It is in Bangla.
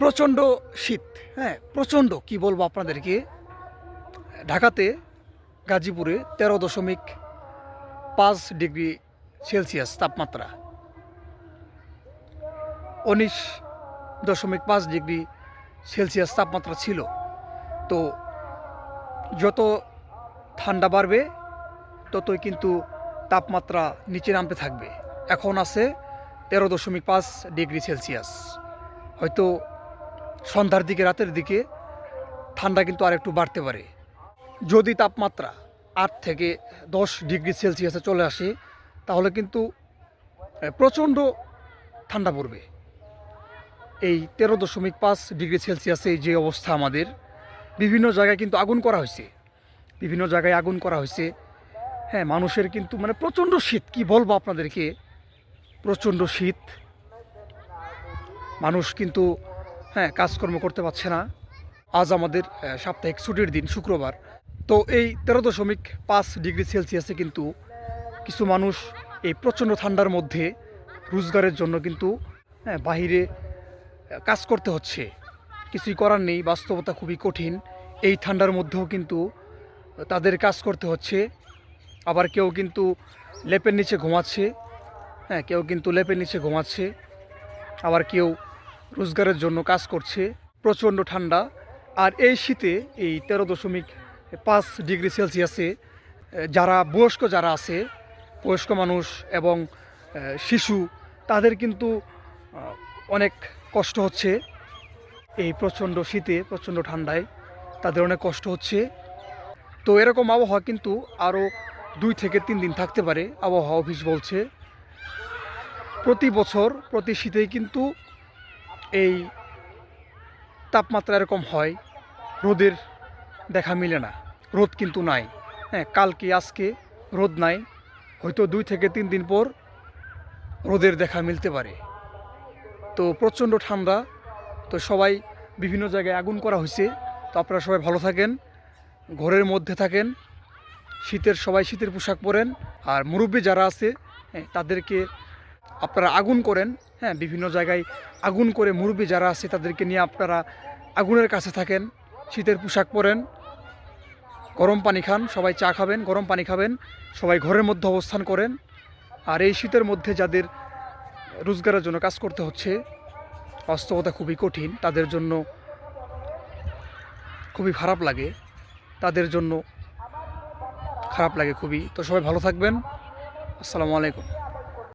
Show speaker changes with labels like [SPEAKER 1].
[SPEAKER 1] প্রচণ্ড শীত, হ্যাঁ প্রচণ্ড কি বলবো আপনাদেরকে। ঢাকাতে গাজীপুরে 13.5 ডিগ্রি সেলসিয়াস তাপমাত্রা, 19.5 ডিগ্রি সেলসিয়াস তাপমাত্রা ছিল। তো যত ঠান্ডা বাড়বে ততই কিন্তু তাপমাত্রা নিচে নামতে থাকবে। এখন আছে 13.5 ডিগ্রি সেলসিয়াস। হয়তো সন্ধ্যার দিকে রাতের দিকে ঠান্ডা কিন্তু আর একটু বাড়তে পারে। যদি তাপমাত্রা 8 থেকে 10 ডিগ্রি সেলসিয়াসে চলে আসে তাহলে কিন্তু প্রচণ্ড ঠান্ডা পড়বে। এই 13.5 ডিগ্রি সেলসিয়াসে যে অবস্থা আমাদের, বিভিন্ন জায়গায় কিন্তু আগুন করা হয়েছে, বিভিন্ন জায়গায় আগুন করা হয়েছে। হ্যাঁ, মানুষের কিন্তু মানে প্রচণ্ড শীত, কি বলবো আপনাদেরকে, প্রচণ্ড শীত। মানুষ কিন্তু হ্যাঁ কাজকর্ম করতে পারছে না। আজ আমাদের সাপ্তাহিক ছুটির দিন, শুক্রবার। তো এই 13.5 ডিগ্রি সেলসিয়াসে কিন্তু কিছু মানুষ এই প্রচণ্ড ঠান্ডার মধ্যে রোজগারের জন্য কিন্তু হ্যাঁ বাহিরে কাজ করতে হচ্ছে। কিছুই করার নেই, বাস্তবতা খুবই কঠিন। এই ঠান্ডার মধ্যেও কিন্তু তাদের কাজ করতে হচ্ছে। আবার কেউ কিন্তু লেপের নিচে ঘুমাচ্ছে, হ্যাঁ কেউ কিন্তু লেপের নিচে ঘুমাচ্ছে, আবার কেউ রোজগারের জন্য কাজ করছে। প্রচণ্ড ঠান্ডা। আর এই শীতে এই 13.5 ডিগ্রি সেলসিয়াসে যারা যারা আছে, বয়স্ক মানুষ এবং শিশু, তাদের কিন্তু অনেক কষ্ট হচ্ছে। এই প্রচণ্ড শীতে, প্রচণ্ড ঠান্ডায় তাদের অনেক কষ্ট হচ্ছে। তো এরকম আবহাওয়া কিন্তু আরও 2 থেকে 3 দিন থাকতে পারে, আবহাওয়া অফিস বলছে। প্রতি বছর প্রতি শীতেই কিন্তু এই তাপমাত্রা এরকম হয়, রোদের দেখা মিলে না, রোদ কিন্তু নাই। হ্যাঁ, কালকে আজকে রোদ নাই, হয়তো 2 থেকে 3 দিন পর রোদের দেখা মিলতে পারে। তো প্রচণ্ড ঠান্ডা। তো সবাই বিভিন্ন জায়গায় আগুন করা হয়েছে। তো আপনারা সবাই ভালো থাকেন, ঘরের মধ্যে থাকেন, সবাই শীতের পোশাক পরেন। আর মুরব্বী যারা আছে তাদেরকে আপনারা আগুন করেন, হ্যাঁ বিভিন্ন জায়গায় আগুন করে মুরব্বী যারা আছে তাদেরকে নিয়ে আপনারা আগুনের কাছে থাকেন, শীতের পোশাক পরেন, গরম পানি খান, সবাই চা খাবেন, গরম পানি খাবেন, সবাই ঘরের মধ্যে অবস্থান করেন। আর এই শীতের মধ্যে যাদের রোজগারের জন্য কাজ করতে হচ্ছে, বাস্তবতা খুবই কঠিন, তাদের জন্য খুবই খারাপ লাগে, তাদের জন্য খারাপ লাগে খুবই। তো সবাই ভালো থাকবেন। আসসালামু আলাইকুম।